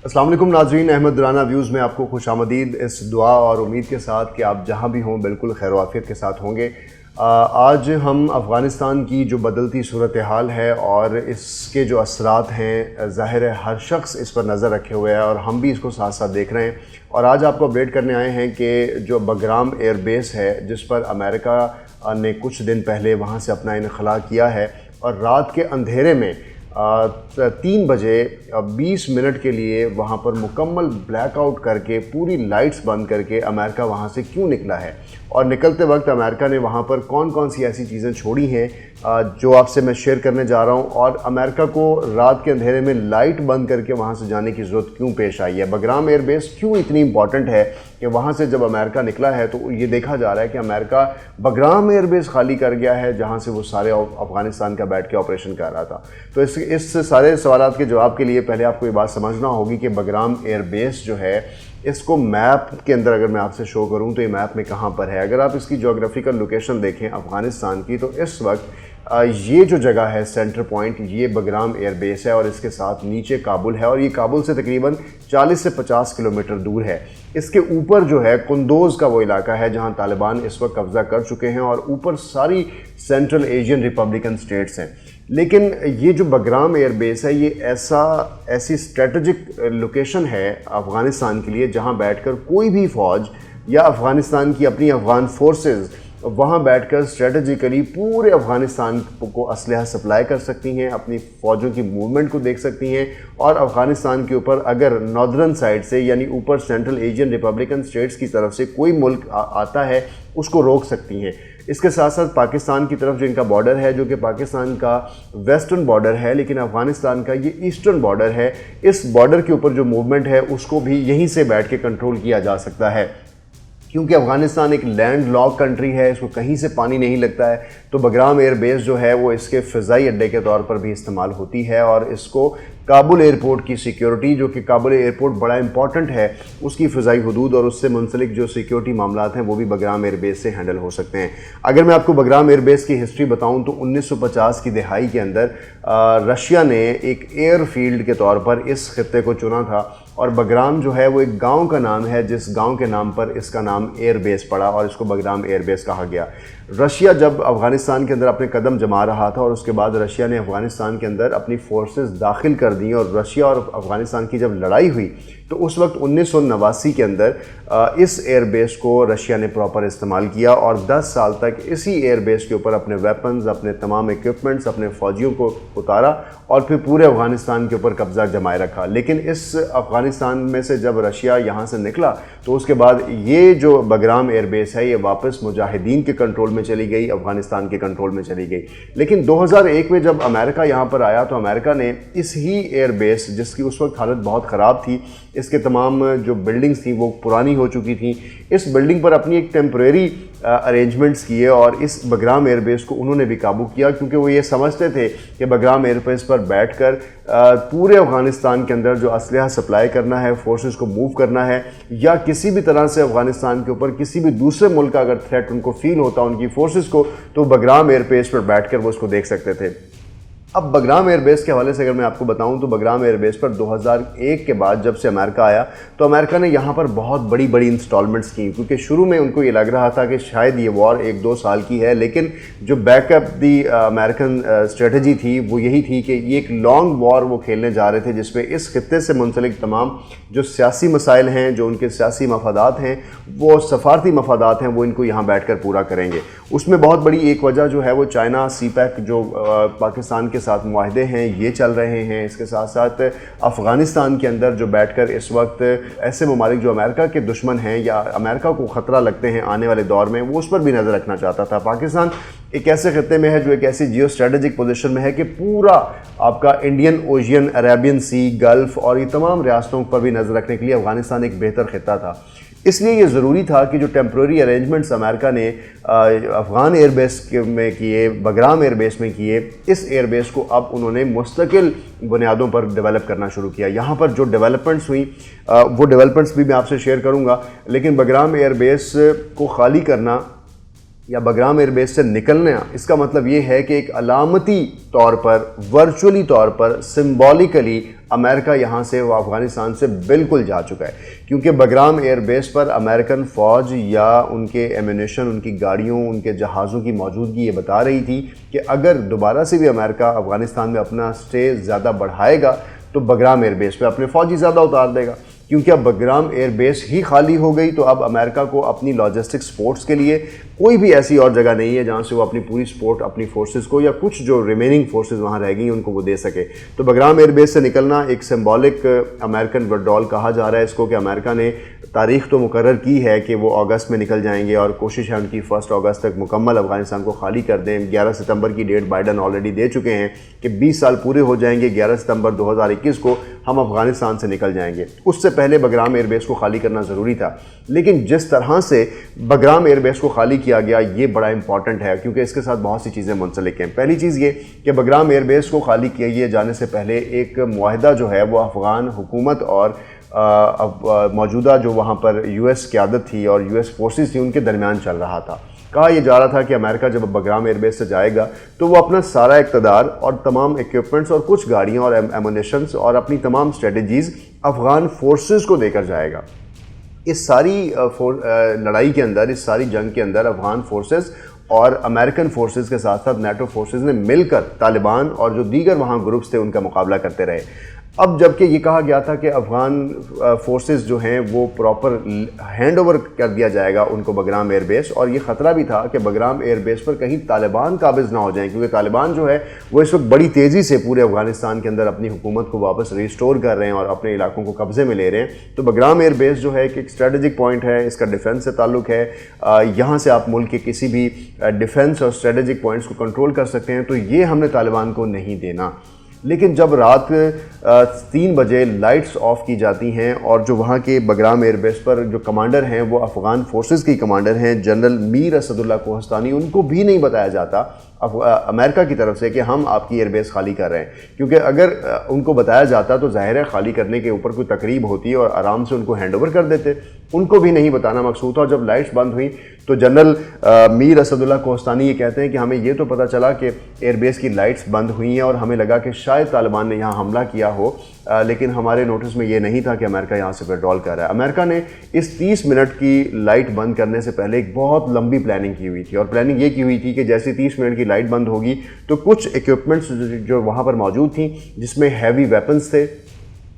अस्सलाम वालेकुम नाज़रीन, अहमद दुराना व्यूज़ में आपको खुश आमदीद। इस दुआ और उम्मीद के साथ कि आप जहाँ भी हों बिल्कुल खैर वाफियत के साथ होंगे। आज हम अफ़गानिस्तान की जो बदलती सूरत हाल है और इसके जो असरात हैं, ज़ाहिर है हर शख्स इस पर नज़र रखे हुए है और हम भी इसको साथ साथ देख रहे हैं। और आज आपको अपडेट करने आए हैं कि जो बगराम एयर बेस है, जिस पर अमेरिका ने कुछ दिन पहले वहाँ से अपना इनखला किया है, और रात के अंधेरे में 3 बजे 20 मिनट के लिए वहाँ पर मुकम्मल ब्लैकआउट करके पूरी लाइट्स बंद करके अमेरिका वहाँ से क्यों निकला है, और निकलते वक्त अमेरिका ने वहाँ पर कौन कौन सी ऐसी चीज़ें छोड़ी हैं जो आपसे मैं शेयर करने जा रहा हूँ, और अमेरिका को रात के अंधेरे में लाइट बंद करके वहाँ से जाने की ज़रूरत क्यों पेश आई है। बगराम एयर बेस क्यों इतनी इंपॉर्टेंट है कि वहाँ से जब अमेरिका निकला है तो ये देखा जा रहा है कि अमेरिका बगराम एयर बेस खाली कर गया है जहाँ से वो सारे अफ़गानिस्तान का बैठ के ऑपरेशन कर रहा था। तो इस सारे सवालात के जवाब के लिए पहले आपको ये बात समझना होगी कि बगराम एयर बेस जो है, इसको मैप के अंदर अगर मैं आपसे शो करूं तो ये मैप में कहाँ पर है। अगर आप इसकी जोग्राफिकल लोकेशन देखें अफ़गानिस्तान की, तो इस वक्त ये जो जगह है सेंटर पॉइंट, ये बगराम एयर बेस है और इसके साथ नीचे काबुल है, और ये काबुल से तकरीबन 40 से 50 किलोमीटर दूर है। इसके ऊपर जो है कुंदोज़ का वो इलाका है जहाँ तालिबान इस वक्त कब्ज़ा कर चुके हैं, और ऊपर सारी सेंट्रल एशियन रिपब्लिकन स्टेट्स हैं। लेकिन ये जो बगराम एयर बेस है, ये ऐसी स्ट्रेटजिक लोकेशन है अफ़गानिस्तान के लिए जहाँ बैठकर कोई भी फ़ौज या अफ़गानिस्तान की अपनी अफ़गान फोर्सेस वहाँ बैठकर स्ट्रेटजिकली पूरे अफ़गानिस्तान को असलहा सप्लाई कर सकती हैं, अपनी फ़ौजों की मूवमेंट को देख सकती हैं, और अफ़गानिस्तान के ऊपर अगर नॉर्दर्न साइड से यानी ऊपर सेंट्रल एशियन रिपब्लिकन स्टेट्स की तरफ से कोई मुल्क आता है उसको रोक सकती हैं। इसके साथ साथ पाकिस्तान की तरफ जो इनका बॉर्डर है, जो कि पाकिस्तान का वेस्टर्न बॉर्डर है, लेकिन अफ़गानिस्तान का ये ईस्टर्न बॉर्डर है, इस बॉर्डर के ऊपर जो मूवमेंट है उसको भी यहीं से बैठ के कंट्रोल किया जा सकता है। क्योंकि अफ़गानिस्तान एक लैंड लॉक कंट्री है, इसको कहीं से पानी नहीं लगता है, तो बगराम एयर बेस जो है वो इसके फ़िज़ाई अड्डे के तौर पर भी इस्तेमाल होती है, और इसको काबुल एयरपोर्ट की सिक्योरिटी, जो कि काबुल एयरपोर्ट बड़ा इंपॉर्टेंट है, उसकी फ़िज़ाई हदूद और उससे मुंसलिक जो सिक्योरिटी मामलात हैं वो भी बगराम एयर बेस से हैंडल हो सकते हैं। अगर मैं आपको बगराम एयर बेस की हिस्ट्री बताऊं तो 1950 की दहाई के अंदर रशिया ने एक एयर फील्ड के तौर पर इस खित्ते को चुना था, और बगराम जो है वो एक गांव का नाम है, जिस गांव के नाम पर इसका नाम एयर बेस पड़ा और इसको बगराम एयर बेस कहा गया। रशिया जब अफ़गानिस्तान के अंदर अपने कदम जमा रहा था, और उसके बाद रशिया ने अफ़गानिस्तान के अंदर अपनी फोर्सेस दाखिल कर दी, और रशिया और अफ़गानिस्तान की जब लड़ाई हुई तो उस वक्त 1989 के अंदर इस एयर बेस को रशिया ने प्रॉपर इस्तेमाल किया, और 10 साल तक इसी एयर बेस के ऊपर अपने वेपन्स, अपने तमाम इक्विपमेंट्स, अपने फ़ौजियों को उतारा और फिर पूरे अफ़गानिस्तान के ऊपर कब्ज़ा जमाए रखा। लेकिन इस अफ़गानिस्तान में से जब रशिया यहाँ से निकला तो उसके बाद ये जो बगराम एयर बेस है ये वापस मुजाहिदीन के कंट्रोल में चली गई, अफ़गानिस्तान के कंट्रोल में चली गई। लेकिन 2001 में जब अमेरिका यहाँ पर आया तो अमेरिका ने इस ही एयर बेस, जिसकी उस वक्त हालत बहुत ख़राब थी, इसके तमाम जो बिल्डिंग्स थी वो पुरानी हो चुकी थी, इस बिल्डिंग पर अपनी एक टेम्परेरी अरेंजमेंट्स किए और इस बगराम एयर बेस को उन्होंने भी काबू किया, क्योंकि वो ये समझते थे कि बगराम एयर बेस पर बैठकर पूरे अफ़गानिस्तान के अंदर जो असलहा सप्लाई करना है, फोर्सेस को मूव करना है, या किसी भी तरह से अफ़गानिस्तान के ऊपर किसी भी दूसरे मुल्क का अगर थ्रेट उनको फील होता उनकी फोर्सेस को, तो बगराम एयर बेस पर बैठकर वो उसको देख सकते थे। अब बगराम एयर बेस के हवाले से अगर मैं आपको बताऊं तो बगराम एयर बेस पर 2001 के बाद जब से अमेरिका आया तो अमेरिका ने यहाँ पर बहुत बड़ी बड़ी इंस्टॉलमेंट्स की, क्योंकि शुरू में उनको ये लग रहा था कि शायद ये वॉर 1-2 साल की है, लेकिन जो बैकअप दी अमेरिकन स्ट्रेटजी थी वो यही थी कि ये एक लॉन्ग वॉर वो खेलने जा रहे थे, जिसमें इस खित्ते से मुंसलिक तमाम जो सियासी मसाइल हैं, जो उनके सियासी मफादात हैं, वो सफारती मफादात हैं, वो इनको यहाँ बैठ कर पूरा करेंगे। उसमें बहुत बड़ी एक वजह जो है वो चाइना सीपैक जो पाकिस्तान के साथ मुआहदे हैं ये चल रहे हैं। इसके साथ साथ अफ़गानिस्तान के अंदर जो बैठकर इस वक्त ऐसे ममालिक जो अमेरिका के दुश्मन हैं या अमेरिका को ख़तरा लगते हैं आने वाले दौर में, वो उस पर भी नज़र रखना चाहता था। पाकिस्तान एक ऐसे खत्ते में है जो एक ऐसी जियो स्ट्रेटेजिक पोजीशन में है कि पूरा आपका इंडियन ओशियन, अरेबियन सी, गल्फ़ और ये तमाम रियासतों पर भी नज़र रखने के लिए अफ़गानिस्तान एक बेहतर खित्ता था। इसलिए ये ज़रूरी था कि जो टेम्प्रेरी अरेंजमेंट्स अमेरिका ने अफ़गान एयरबेस में किए, बगराम एयरबेस में किए, इस एयरबेस को अब उन्होंने मुस्तकिल बुनियादों पर डेवलप करना शुरू किया। यहाँ पर जो डेवलपमेंट्स हुई वो डेवलपमेंट्स भी मैं आपसे शेयर करूँगा, लेकिन बगराम एयरबेस को खाली करना یا بگرام ایئر بیس سے نکلنا، اس کا مطلب یہ ہے کہ ایک علامتی طور پر، ورچولی طور پر، سمبولیکلی امریکہ یہاں سے وہ افغانستان سے بالکل جا چکا ہے، کیونکہ بگرام ایئر بیس پر امریکن فوج یا ان کے ایمونیشن، ان کی گاڑیوں، ان کے جہازوں کی موجودگی یہ بتا رہی تھی کہ اگر دوبارہ سے بھی امریکہ افغانستان میں اپنا سٹے زیادہ بڑھائے گا تو بگرام ایئر بیس پہ اپنے فوجی زیادہ اتار دے گا، کیونکہ اب بگرام ایئر بیس ہی خالی ہو گئی تو اب امریکہ کو اپنی لاجسٹک سپورٹس کے لیے کوئی بھی ایسی اور جگہ نہیں ہے جہاں سے وہ اپنی پوری سپورٹ اپنی فورسز کو یا کچھ جو ریمیننگ فورسز وہاں رہ گئی ان کو وہ دے سکے۔ تو بگرام ایئر بیس سے نکلنا ایک سمبولک امریکن وڈرال کہا جا رہا ہے اس کو، کہ امریکہ نے تاریخ تو مقرر کی ہے کہ وہ اگست میں نکل جائیں گے، اور کوشش ہے ان کی 1 اگست تک مکمل افغانستان کو خالی کر دیں۔ 11 ستمبر کی ڈیٹ بائیڈن آلریڈی دے چکے ہیں کہ 20 سال پورے ہو جائیں گے، 11 ستمبر 2021 کو ہم افغانستان سے نکل جائیں گے۔ اس سے پہلے بگرام ایئر بیس کو خالی کرنا ضروری تھا، لیکن جس طرح سے بگرام ایئر بیس کو خالی کیا گیا یہ بڑا امپورٹنٹ ہے، کیونکہ اس کے ساتھ بہت سی چیزیں منسلک ہیں۔ پہلی چیز یہ کہ بگرام ایئر بیس کو خالی کیے جانے سے پہلے ایک معاہدہ جو ہے وہ افغان حکومت اور موجودہ جو وہاں پر یو ایس قیادت تھی اور یو ایس فورسز تھی ان کے درمیان چل رہا تھا۔ کہا یہ جا رہا تھا کہ امریکہ جب بگرام ایئر بیس سے جائے گا تو وہ اپنا سارا اقتدار اور تمام ایکوپمنٹس اور کچھ گاڑیاں اور ایمونیشنز اور اپنی تمام اسٹریٹجیز افغان فورسز کو دے کر جائے گا۔ اس ساری لڑائی کے اندر، اس ساری جنگ کے اندر افغان فورسز اور امریکن فورسز کے ساتھ ساتھ نیٹو فورسز نے مل کر طالبان اور جو دیگر وہاں گروپس تھے ان کا مقابلہ کرتے رہے۔ اب جبکہ یہ کہا گیا تھا کہ افغان فورسز جو ہیں وہ پراپر ہینڈ اوور کر دیا جائے گا ان کو بگرام ایئر بیس، اور یہ خطرہ بھی تھا کہ بگرام ایئر بیس پر کہیں طالبان قابض نہ ہو جائیں، کیونکہ طالبان جو ہے وہ اس وقت بڑی تیزی سے پورے افغانستان کے اندر اپنی حکومت کو واپس ریسٹور کر رہے ہیں اور اپنے علاقوں کو قبضے میں لے رہے ہیں۔ تو بگرام ایئر بیس جو ہے ایک اسٹریٹجک پوائنٹ ہے، اس کا ڈیفنس سے تعلق ہے، یہاں سے آپ ملک کے کسی بھی ڈیفنس اور اسٹریٹجک پوائنٹس کو کنٹرول کر سکتے ہیں، تو یہ ہم نے طالبان کو نہیں دینا۔ لیکن جب رات 3 بجے لائٹس آف کی جاتی ہیں اور جو وہاں کے بگرام ایئر بیس پر جو کمانڈر ہیں وہ افغان فورسز کی کمانڈر ہیں جنرل میر اسد اللہ کوہستانی، ان کو بھی نہیں بتایا جاتا امریکہ کی طرف سے کہ ہم آپ کی ایئر بیس خالی کر رہے ہیں، کیونکہ اگر ان کو بتایا جاتا تو ظاہر ہے خالی کرنے کے اوپر کوئی تقریب ہوتی اور آرام سے ان کو ہینڈ اوور کر دیتے۔ ان کو بھی نہیں بتانا مقصود تھا، اور جب لائٹس بند ہوئیں تو جنرل میر اسد اللہ کوہستانی یہ کہتے ہیں کہ ہمیں یہ تو پتہ چلا کہ ایئر بیس کی لائٹس بند ہوئی ہیں اور ہمیں لگا کہ شاید طالبان نے یہاں حملہ کیا ہو، لیکن ہمارے نوٹس میں یہ نہیں تھا کہ امریکہ یہاں سے وڈرال کر رہا ہے۔ امریکہ نے اس 30 منٹ کی لائٹ بند کرنے سے پہلے ایک بہت لمبی پلاننگ کی ہوئی تھی، اور پلاننگ یہ کی ہوئی تھی کہ جیسے 30 منٹ کی لائٹ بند ہوگی تو کچھ ایکوپمنٹس جو وہاں پر موجود تھیں، جس میں ہیوی ویپنز تھے،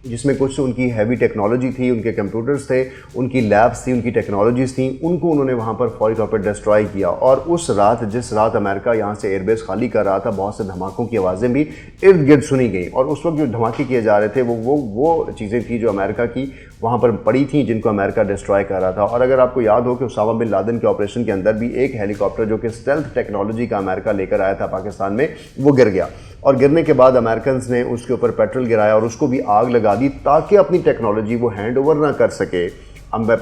جس میں کچھ ان کی ہیوی ٹیکنالوجی تھی، ان کے کمپیوٹرز تھے، ان کی لیبس تھیں، ان کی ٹیکنالوجیز تھیں، ان کو انہوں نے وہاں پر فوری طور پر ڈسٹرائی کیا۔ اور اس رات، جس رات امریکہ یہاں سے ایئر بیس خالی کر رہا تھا، بہت سے دھماکوں کی آوازیں بھی ارد گرد سنی گئیں، اور اس وقت جو دھماکے کیے جا رہے تھے وہ چیزیں تھیں جو امریکہ کی وہاں پر پڑی تھیں، جن کو امریکہ ڈسٹرائی کر رہا تھا۔ اور اگر آپ کو یاد ہو کہ اسامہ بن لادن کے آپریشن کے اندر بھی ایک ہیلی کاپٹر جو کہ اسٹیلتھ ٹیکنالوجی کا امریکہ لے کر آیا تھا پاکستان میں، وہ گر گیا، اور گرنے کے بعد امریکنز نے اس کے اوپر پیٹرول گرایا اور اس کو بھی آگ لگا دی تاکہ اپنی ٹیکنالوجی وہ ہینڈ اوور نہ کر سکے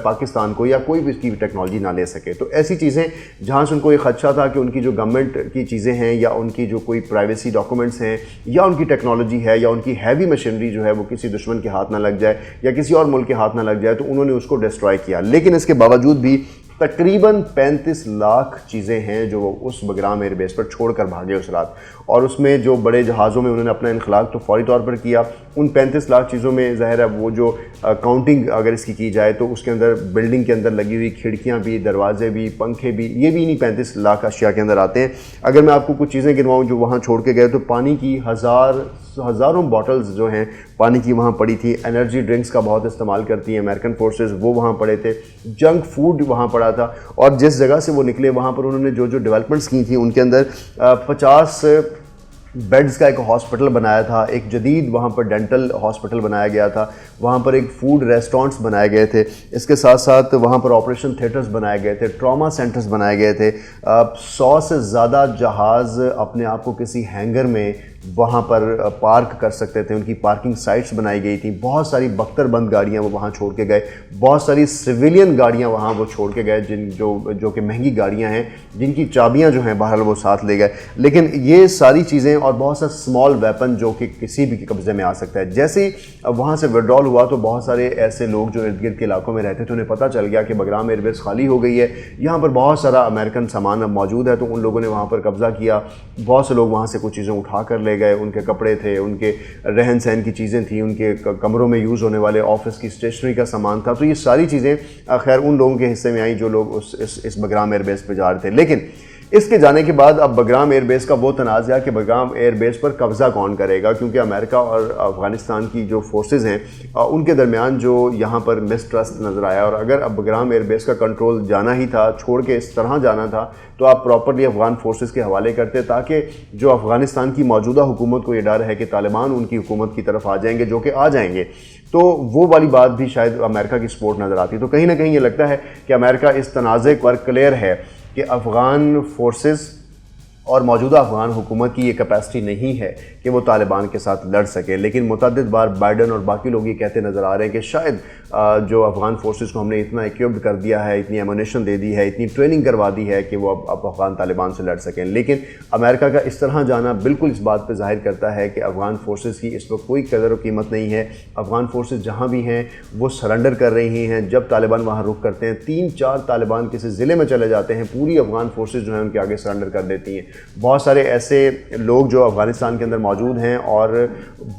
پاکستان کو، یا کوئی بھی اس کی ٹیکنالوجی نہ لے سکے۔ تو ایسی چیزیں جہاں سے ان کو یہ خدشہ تھا کہ ان کی جو گورنمنٹ کی چیزیں ہیں، یا ان کی جو کوئی پرائیویسی ڈاکومنٹس ہیں، یا ان کی ٹیکنالوجی ہے، یا ان کی ہیوی مشینری جو ہے وہ کسی دشمن کے ہاتھ نہ لگ جائے یا کسی اور ملک کے ہاتھ نہ لگ جائے، تو انہوں نے اس کو ڈسٹرائی کیا۔ لیکن اس کے باوجود بھی تقریباً 35 لاکھ چیزیں ہیں جو وہ اس بگرام ایئر بیس پر چھوڑ کر بھاگے اس رات، اور اس میں جو بڑے جہازوں میں انہوں نے اپنا انخلاء تو فوری طور پر کیا۔ ان 35 لاکھ چیزوں میں ظاہر ہے وہ جو کاؤنٹنگ اگر اس کی جائے تو اس کے اندر بلڈنگ کے اندر لگی ہوئی کھڑکیاں بھی، دروازے بھی، پنکھے بھی، یہ بھی انہیں 35 لاکھ اشیاء کے اندر آتے ہیں۔ اگر میں آپ کو کچھ چیزیں گنواؤں جو وہاں چھوڑ کے گئے تو پانی کی ہزاروں باٹلز جو ہیں پانی کی وہاں پڑی تھی۔ انرجی ڈرنکس کا بہت استعمال کرتی ہیں امریکن فورسز، وہ وہاں پڑے تھے۔ جنک فوڈ وہاں پڑا تھا، اور جس جگہ سے وہ نکلے وہاں پر انہوں نے جو ڈیولپمنٹس کی تھیں ان کے اندر 50 بیڈز کا ایک ہاسپٹل بنایا تھا، ایک جدید وہاں پر ڈینٹل ہاسپٹل بنایا گیا تھا، وہاں پر ایک فوڈ ریسٹورنٹس بنائے گئے تھے، اس کے ساتھ ساتھ وہاں پر آپریشن تھیٹرز بنائے گئے تھے، ٹراما سینٹرز بنائے گئے تھے۔ 100 سے زیادہ جہاز اپنے آپ کو کسی ہینگر میں वहाँ पर पार्क कर सकते थे, उनकी पार्किंग साइट्स बनाई गई थी, बहुत सारी बख्तर बंद गाड़ियाँ वो वहाँ छोड़ के गए, बहुत सारी सिविलियन गाड़ियाँ वहाँ वो छोड़ के गए जो कि महंगी गाड़ियाँ हैं, जिनकी चाबियाँ जो हैं बहरहाल वो साथ ले गए। लेकिन ये सारी चीज़ें और बहुत सा स्मॉल वेपन जो कि किसी भी के कब्ज़े में आ सकता है। जैसे ही वहाँ से विड्रॉल हुआ तो बहुत सारे ऐसे लोग जो इर्द गिर्द के इलाकों में रहते थे उन्हें पता चल गया कि बगराम एयरबेस खाली हो गई है, यहाँ पर बहुत सारा अमेरिकन सामान अब मौजूद है। तो उन लोगों ने वहाँ पर कब्ज़ा किया, बहुत से लोग वहाँ से कुछ चीज़ें उठा कर ले गए, उनके कपड़े थे, उनके रहन सहन की चीज़ें थी, उनके कमरों में यूज़ होने वाले ऑफिस की स्टेशनरी का सामान था। तो ये सारी चीज़ें खैर उन लोगों के हिस्से में आई जो लोग इस बगराम एयरबेस पर जा रहे थे। लेकिन इसके जाने के बाद अब बगराम एयरबेस का वो तनाज़ा कि बगराम एयरबेस पर कब्ज़ा कौन करेगा, क्योंकि अमेरिका और अफ़गानिस्तान की जो फोर्सेस हैं उनके दरमियान जो यहाँ पर मिसट्रस्ट नज़र आया। और अगर अब बगराम एयरबेस का कंट्रोल जाना ही था, छोड़ के इस तरह जाना था, तो आप प्रॉपरली अफ़गान फोर्सेस के हवाले करते, ताकि जो अफ़गानिस्तान की मौजूदा हुकूमत को ये डर है कि तालिबान उनकी हुकूमत की तरफ आ जाएंगे, जो कि आ जाएंगे, तो वो वाली बात भी शायद अमेरिका की सपोर्ट नज़र आती। तो कहीं ना कहीं ये लगता है कि अमेरिका इस तनाज़े पर क्लियर है कि अफ़गान फोर्सेस और मौजूदा अफ़गान हुकूमत की ये कैपेसिटी नहीं है कि वो तालिबान के साथ लड़ सके। लेकिन मुतअद्दिद बार बाइडन और बाकी लोग ये कहते नज़र आ रहे हैं कि शायद जो अफ़गान फोर्सेस को हमने इतना इक्विप्ड कर दिया है, इतनी एमुनेशन दे दी है, इतनी ट्रेनिंग करवा दी है कि वो अब अफ़गान तालिबान से लड़ सकें। लेकिन अमेरिका का इस तरह जाना बिल्कुल इस बात पर ज़ाहिर करता है कि अफ़गान फोर्सेस की इस वक्त कोई कदर और कीमत नहीं है। अफ़गान फोर्सेस जहाँ भी हैं वो सरेंडर कर रही हैं। जब तालिबान वहाँ रुख करते हैं, 3-4 तालिबान किसी ज़िले में चले जाते हैं, पूरी अफ़गान फोर्सेस जो हैं उनके आगे सरेंडर कर देती हैं। बहुत सारे ऐसे लोग जो अफ़गानिस्तान के अंदर मौजूद हैं और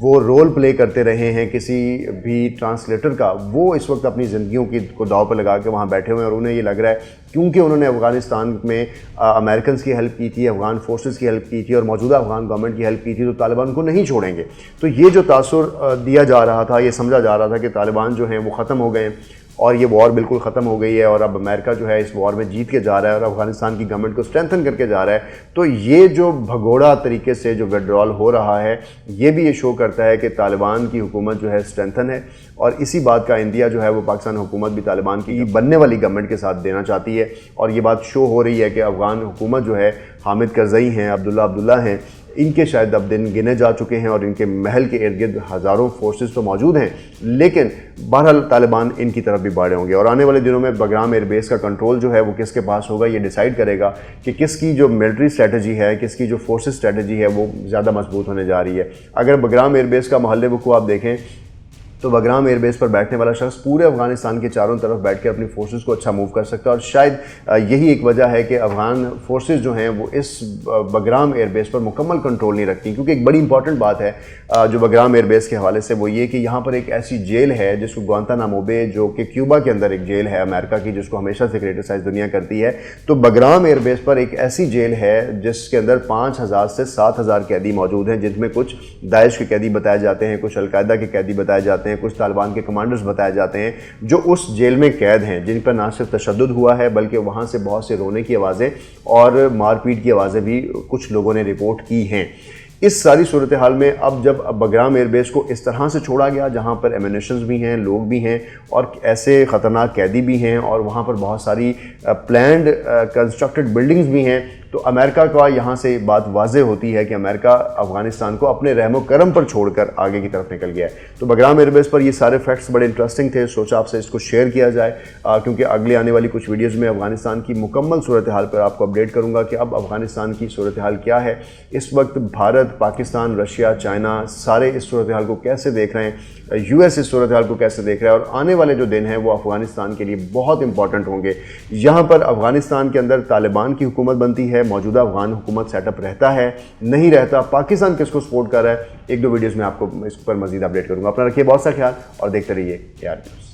वो रोल प्ले करते रहे हैं किसी भी ट्रांसलेटर का, वो इस वक्त अपनी ज़िंदगियों को दाव पर लगा के वहाँ बैठे हुए हैं। और उन्हें ये लग रहा है क्योंकि उन्होंने अफ़गानिस्तान में अमेरिकन की हेल्प की थी, अफ़गान फोर्सेस की हेल्प की थी और मौजूदा अफ़गान गवर्नमेंट की हेल्प की थी, तो तालिबान को नहीं छोड़ेंगे। तो ये जो तासुर दिया जा रहा था, ये समझा जा रहा था कि तालिबान जो हैं वो ख़त्म हो गए और ये वॉर बिल्कुल ख़त्म हो गई है और अब अमेरिका जो है इस वॉर में जीत के जा रहा है और अफ़गानिस्तान की गवर्नमेंट को स्ट्रेंथन करके जा रहा है। तो ये जो भगोड़ा तरीके से जो विड्रॉल हो रहा है, ये भी ये शो करता है कि तालिबान की हुकूमत जो है स्ट्रेंथन है। और इसी बात का इंदिया जो है वो पाकिस्तान हुकूमत भी तालिबान की बनने वाली गवर्नमेंट के साथ देना चाहती है। और ये बात शो हो रही है कि अफ़गान हुकूमत जो है, हामिद करज़ई हैं, अब्दुल्ला हैं, इनके शायद अब दिन गिने जा चुके हैं और इनके महल के इर्द गिर्द हज़ारों फोर्सेस तो मौजूद हैं। लेकिन बहरहाल तालिबान इनकी तरफ भी बढ़े होंगे और आने वाले दिनों में बगराम एयरबेस का कंट्रोल जो है वो किसके पास होगा, ये डिसाइड करेगा कि किसकी जो मिलिट्री स्ट्रेटजी है, किसकी जो फोर्सेस स्ट्रेटजी है वो ज़्यादा मजबूत होने जा रही है। अगर बगराम एयरबेस का महल बुक को आप देखें तो बगराम एयरबेस पर बैठने वाला शख्स पूरे अफ़गानिस्तान के चारों तरफ बैठ कर अपनी फोर्सेस को अच्छा मूव कर सकता है। और शायद यही एक वजह है कि अफ़गान फोर्सेस जो हैं वो इस बगराम एयरबेस पर मुकम्मल कंट्रोल नहीं रखती। क्योंकि एक बड़ी इंपॉर्टेंट बात है जो बगराम एयरबेस के हवाले से, वो ये कि यहाँ पर एक ऐसी जेल है जिसको गुआंतानामो बे, जो कि क्यूबा के अंदर एक जेल है अमेरिका की, जिसको हमेशा से क्रिटिसाइज दुनिया करती है। तो बगराम एयरबेस पर एक ऐसी जेल है जिसके अंदर 5000 से 7000 कैदी मौजूद हैं, जिनमें कुछ दाइश के कैदी बताए जाते हैं, कुछ अलकायदा के कैदी बताए जाते हैं, कुछ तालिबान के कमांडर्स बताए जाते हैं जो उस जेल में कैद हैं, जिन पर ना सिर्फ तशद्दुद हुआ है बल्कि वहाँ से बहुत से रोने की आवाज़ें और मारपीट की आवाज़ें भी कुछ लोगों ने रिपोर्ट की हैं। इस सारी सूरत हाल में अब जब बगराम एयरबेस को इस तरह से छोड़ा गया, जहाँ पर एमिनेशंस भी हैं, लोग भी हैं और ऐसे ख़तरनाक कैदी भी हैं और वहाँ पर बहुत सारी प्लान्ड कंस्ट्रक्टेड बिल्डिंग्स भी हैं, तो अमेरिका का यहाँ से बात वाज़े होती है कि अमेरिका अफ़गानिस्तान को अपने रहमो करम पर छोड़कर आगे की तरफ निकल गया है। तो बगराम एयरबेस पर ये सारे फैक्ट्स बड़े इंटरेस्टिंग थे, सोचा आपसे इसको शेयर किया जाए क्योंकि अगले आने वाली कुछ वीडियोज़ में अफ़गानिस्तान की मुकम्मल सूरत हाल पर आपको अपडेट करूँगा कि अब अफ़गानिस्तान की सूरत हाल क्या है। इस वक्त भारत, पाकिस्तान, रशिया, चाइना सारे इस सूरत हाल को कैसे देख रहे हैं, US इस सूरत हाल को कैसे देख रहा है और आने वाले जो दिन हैं वो अफ़गानिस्तान के लिए बहुत इंपॉर्टेंट होंगे। यहाँ पर अफ़गानिस्तान के अंदर तालिबान की हुकूमत बनती है, मौजूदा अफ़गान हुकूमत सेटअप रहता है, नहीं रहता, पाकिस्तान किसको सपोर्ट कर रहा है, 1-2 वीडियोज़ में आपको इस पर मज़ीद अपडेट करूँगा। अपना रखिए बहुत सा ख्याल और देखते रहिए AR न्यूज़।